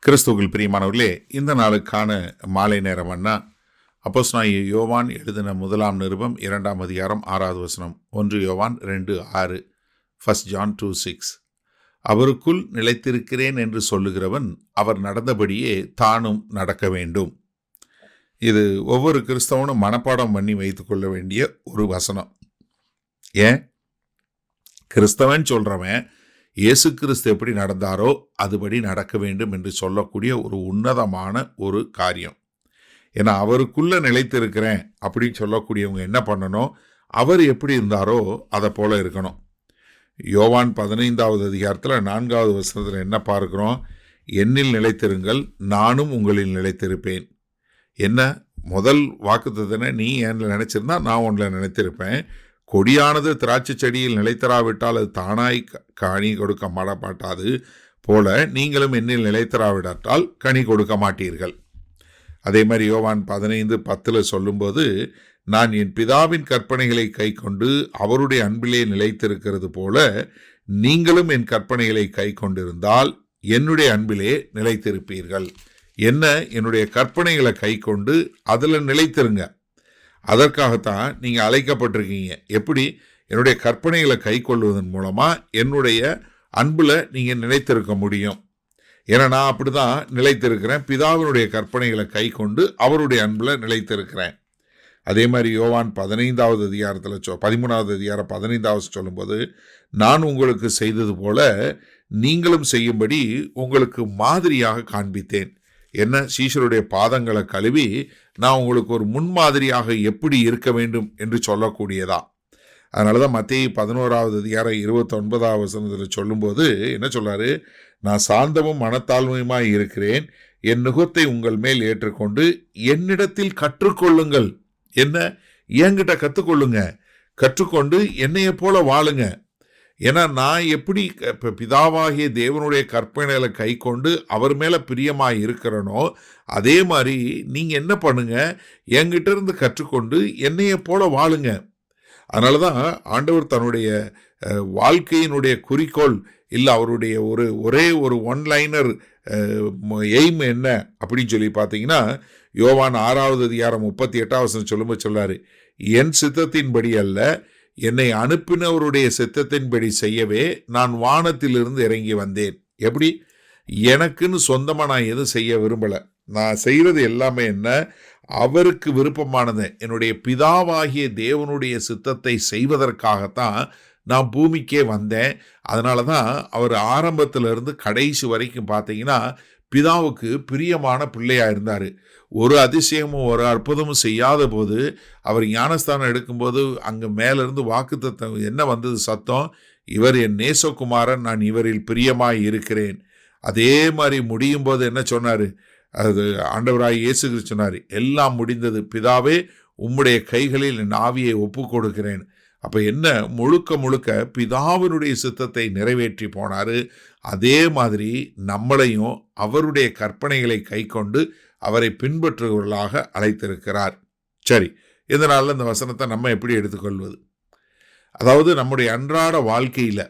கிறிஸ்துவில் பிரியமானவர்களே, இந்த நாளுக்கான மாலை நேரம் அண்ணா அப்போஸ்தலனாகிய யோவான் எழுதின முதலாம் நிருபம் 2ஆம் அதிகாரம் 6வது வசனம். 1 யோவான் 2:6, 1 John 2:6. அவருக்குள் நிலைத்திருக்கிறேன் என்று சொல்லுகிறவன் அவர் நடந்தபடியே தானும் நடக்க வேண்டும். இது ஒவ்வொரு கிறிஸ்தவனும் மனப்பாடம் பண்ணி வைத்துக் கொள்ள வேண்டிய ஒரு வசனம். ஏன்? கிறிஸ்தவன் சொல்றவன் இயேசு கிறிஸ்து எப்படி நடந்தாரோ அதுபடி நடக்க வேண்டும் என்று சொல்லக்கூடிய ஒரு உன்னதமான ஒரு காரியம். ஏன்னா அவருக்குள்ள நிலைத்திருக்கிறேன் அப்படின்னு சொல்லக்கூடியவங்க என்ன பண்ணணும்? அவர் எப்படி இருந்தாரோ அதை போல இருக்கணும். யோவான் 15வது அதிகாரத்தில் 4வது வசனத்தில் என்ன பார்க்கிறோம்? என்னில் நிலைத்திருங்கள், நானும் உங்களில் நிலைத்திருப்பேன். என்ன முதல் வாக்குத்தத்தனை? நீ என்னில் நினைச்சிருந்தா நான் உன்னில் நிலைத்திருப்பேன். கொடியானது திராட்சை செடியில் நிலைத்தராவிட்டால் அது தானாய் கனி கொடுக்க மாட்டாது போல நீங்களும் என்னில் நிலைத்தராவிட்டால் கனி கொடுக்க மாட்டீர்கள். அதே மாதிரி யோவான் 15:10 சொல்லும்போது, நான் என் பிதாவின் கற்பனைகளை கை கொண்டு அவருடைய அன்பிலே நிலைத்திருக்கிறது போல நீங்களும் என் கற்பனைகளை கை கொண்டிருந்தால் என்னுடைய அன்பிலே நிலைத்திருப்பீர்கள். என்ன? என்னுடைய கற்பனைகளை கை கொண்டு அதில் நிலைத்திருங்க. அதற்காகத்தான் நீங்கள் அழைக்கப்பட்டிருக்கீங்க. எப்படி? என்னுடைய கற்பனைகளை கை கொள்வதன் மூலமாக என்னுடைய அன்பில் நீங்கள் நிலைத்திருக்க முடியும். ஏன்னா நான் அப்படி தான் நிலைத்திருக்கிறேன். பிதாவினுடைய கற்பனைகளை கை கொண்டு அவருடைய அன்பில் நிலைத்திருக்கிறேன். அதே மாதிரி யோவான் 15வது அதிகாரத்தில் 13வது அதிகாரம் 15வது சொல்லும்போது, நான் உங்களுக்கு செய்தது போல நீங்களும் செய்யும்படி உங்களுக்கு மாதிரியாக காண்பித்தேன். என்ன? சீஷருடைய பாதங்களை கழுவி நான் உங்களுக்கு ஒரு முன்மாதிரியாக எப்படி இருக்க வேண்டும் என்று சொல்லக்கூடியதா. அதனால தான் மத்தேயு 11வது அதிகாரம் 29வது வசனத்தில் சொல்லும்போது என்ன சொல்றாரு? நான் சாந்தமும் மனத்தாழ்மையுமாய் இருக்கிறேன், என் நுகத்தை உங்கள் மேல் ஏற்றுக்கொண்டு என்னிடத்தில் கற்றுக்கொள்ளுங்கள். என்ன? என்கிட்ட கற்றுக்கொள்ளுங்க. கற்றுக்கொண்டு என்னைய போல வாழுங்க. ஏன்னா நான் எப்படி பிதாவாகிய தேவனுடைய கற்பனைகளை கை கொண்டு அவர் மேலே பிரியமாக இருக்கிறனோ அதே மாதிரி நீங்கள் என்ன பண்ணுங்க? என்கிட்ட இருந்து கற்றுக்கொண்டு என்னைய போல வாழுங்க. அதனால தான் ஆண்டவர் தன்னுடைய வாழ்க்கையினுடைய குறிக்கோள் இல்லை, அவருடைய ஒரே ஒரு ஒன்லைனர் எய்ம் என்ன அப்படின்னு சொல்லி பார்த்தீங்கன்னா, யோவான் 6வது அதிகாரம் 38வது சொல்லும்போது சொல்லாரு, என் சித்தத்தின்படி அல்ல, என்னை அனுப்பினவருடைய சித்தத்தின்படி செய்யவே நான் வானத்திலிருந்து இறங்கி வந்தேன். எப்படி? எனக்குன்னு சொந்தமாக நான் எதுவும் செய்ய விரும்பலை. நான் செய்கிறது எல்லாமே என்ன? அவருக்கு விருப்பமானது, என்னுடைய பிதாவாகிய தேவனுடைய சித்தத்தை செய்வதற்காகத்தான் நான் பூமிக்கே வந்தேன். அதனால தான் அவர் ஆரம்பத்திலிருந்து கடைசி வரைக்கும் பார்த்தீங்கன்னா பிதாவுக்கு பிரியமான பிள்ளையாக இருந்தார். ஒரு அதிசயமும் ஒரு அற்புதமும் செய்யாத போது அவர் ஞானஸ்தானம் எடுக்கும்போது அங்கே மேலேருந்து வாக்குத்தத்தம் என்ன வந்தது? சத்தம், இவர் என் நேசகுமாரன், நான் இவரில் பிரியமாய் இருக்கிறேன். அதே மாதிரி முடியும் போது என்ன சொன்னார்? அது ஆண்டவராய் இயேசு கிறிஸ்து சொன்னார், எல்லாம் முடிந்தது, பிதாவே உம்முடைய கைகளில் என் ஆவியை ஒப்பு கொடுக்கிறேன். அப்போ என்ன? முழுக்க முழுக்க பிதாவினுடைய சித்தத்தை நிறைவேற்றி போனார். அதே மாதிரி நம்மளையும் அவருடைய கற்பனைகளை கை கொண்டு அவரை பின்பற்றுவர்களாக அழைத்திருக்கிறார். சரி, இதனால இந்த வசனத்தை நம்ம எப்படி எடுத்துக்கொள்வது? அதாவது நம்முடைய அன்றாட வாழ்க்கையில்,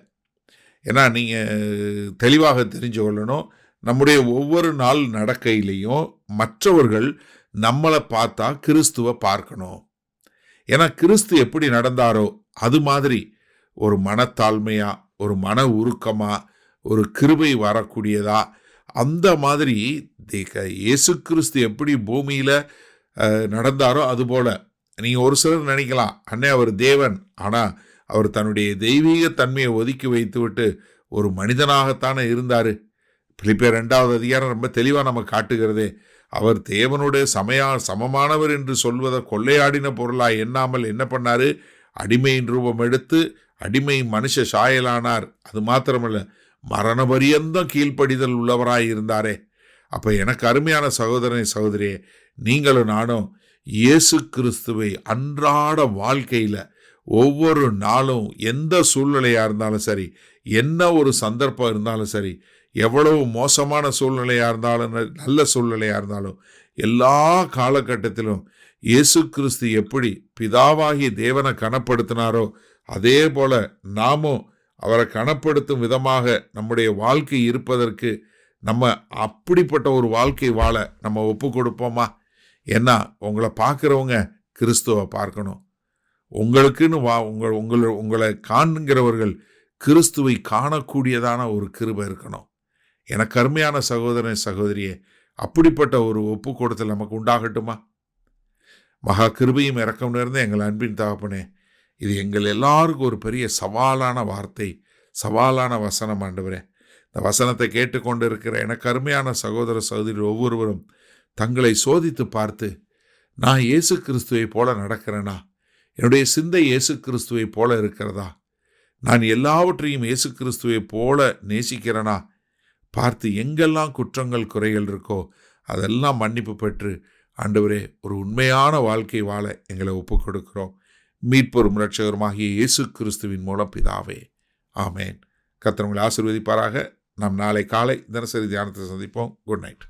ஏன்னா நீங்கள் தெளிவாக தெரிஞ்சு கொள்ளணும், நம்முடைய ஒவ்வொரு நாள் நடக்கையிலையும் மற்றவர்கள் நம்மளை பார்த்தா கிறிஸ்துவை பார்க்கணும். ஏன்னா கிறிஸ்து எப்படி நடந்தாரோ அது மாதிரி ஒரு மனத்தாழ்மையா, ஒரு மன உருக்கமா, ஒரு கிருபை வரக்கூடியதா, அந்த மாதிரி இயேசு கிறிஸ்து எப்படி பூமியில் நடந்தாரோ அதுபோல். நீங்கள் ஒரு சிலர் நினைக்கலாம், அண்ணே அவர் தேவன், ஆனால் அவர் தன்னுடைய தெய்வீக தன்மையை ஒதுக்கி வைத்து விட்டு ஒரு மனிதனாகத்தானே இருந்தார். பிலிப்பியர் 2வது அதிகாரம் ரொம்ப தெளிவாக நம்ம காட்டுகிறதே, அவர் தேவனுடைய சமமானவர் என்று சொல்வதை கொள்ளையாடின பொருளாய் எண்ணாமல் என்ன பண்ணார்? அடிமையின் ரூபம் எடுத்து அடிமை மனுஷ சாயலானார். அது மாத்திரமல்ல, மரண பரியந்தம் கீழ்ப்படிதல் உள்ளவராய் இருந்தாரே. அப்போ எனக்கு அருமையான சகோதரனை சகோதரியே, நீங்களும் நானும் இயேசு கிறிஸ்துவை அன்றாட வாழ்க்கையில் ஒவ்வொரு நாளும் எந்த சூழ்நிலையாக இருந்தாலும் சரி, என்ன ஒரு சந்தர்ப்பம் இருந்தாலும் சரி, எவ்வளவு மோசமான சூழ்நிலையாக இருந்தாலும் நல்ல சூழ்நிலையாக இருந்தாலும் எல்லா காலகட்டத்திலும் இயேசு கிறிஸ்து எப்படி பிதாவாகிய தேவனை கனப்படுத்தினாரோ அதே போல நாமும் அவரை கனப்படுத்தும் விதமாக நம்முடைய வாழ்க்கை இருப்பதற்கு நம்ம அப்படிப்பட்ட ஒரு வாழ்க்கை வாழ நம்ம ஒப்பு கொடுப்போமா? ஏன்னா உங்களை பார்க்குறவங்க கிறிஸ்துவை பார்க்கணும். உங்களுக்குன்னு உங்களை காண்கிறவர்கள் கிறிஸ்துவை காணக்கூடியதான ஒரு கிருபை இருக்கணும். எனக்கு அருமையான சகோதரன் சகோதரியே, அப்படிப்பட்ட ஒரு ஒப்பு கொடுத்தல் நமக்கு உண்டாகட்டுமா? மகா கிருபையும் இரக்கம் நிறைந்த எங்கள் அன்பின் தகப்பனே, இது எங்கள் எல்லாருக்கும் ஒரு பெரிய சவாலான வார்த்தை, சவாலான வசனம் ஆண்டவரே. இந்த வசனத்தை கேட்டுக்கொண்டு இருக்கிற எனக்கு அருமையான சகோதர சகோதரி ஒவ்வொருவரும் தங்களை சோதித்து பார்த்து, நான் இயேசு கிறிஸ்துவை போல நடக்கிறேனா? என்னுடைய சிந்தை இயேசு கிறிஸ்துவை போல இருக்கிறதா? நான் எல்லாவற்றையும் இயேசு கிறிஸ்துவை போல நேசிக்கிறேனா? பார்த்து எங்கெல்லாம் குற்றங்கள் குறைகள் இருக்கோ அதெல்லாம் மன்னிப்பு பெற்று ஆண்டவரே ஒரு உண்மையான வாழ்க்கை வாழ எங்களை ஒப்புக் கொடுக்கிறோம். மீட்பரும் இரட்சகருமாகிய இயேசு கிறிஸ்துவின் மூலம் பிதாவே, ஆமேன். கர்த்தர் உங்களை ஆசீர்வதிப்பாராக. நாம் நாளை காலை தினசரி தியானத்தை சந்திப்போம். Good night.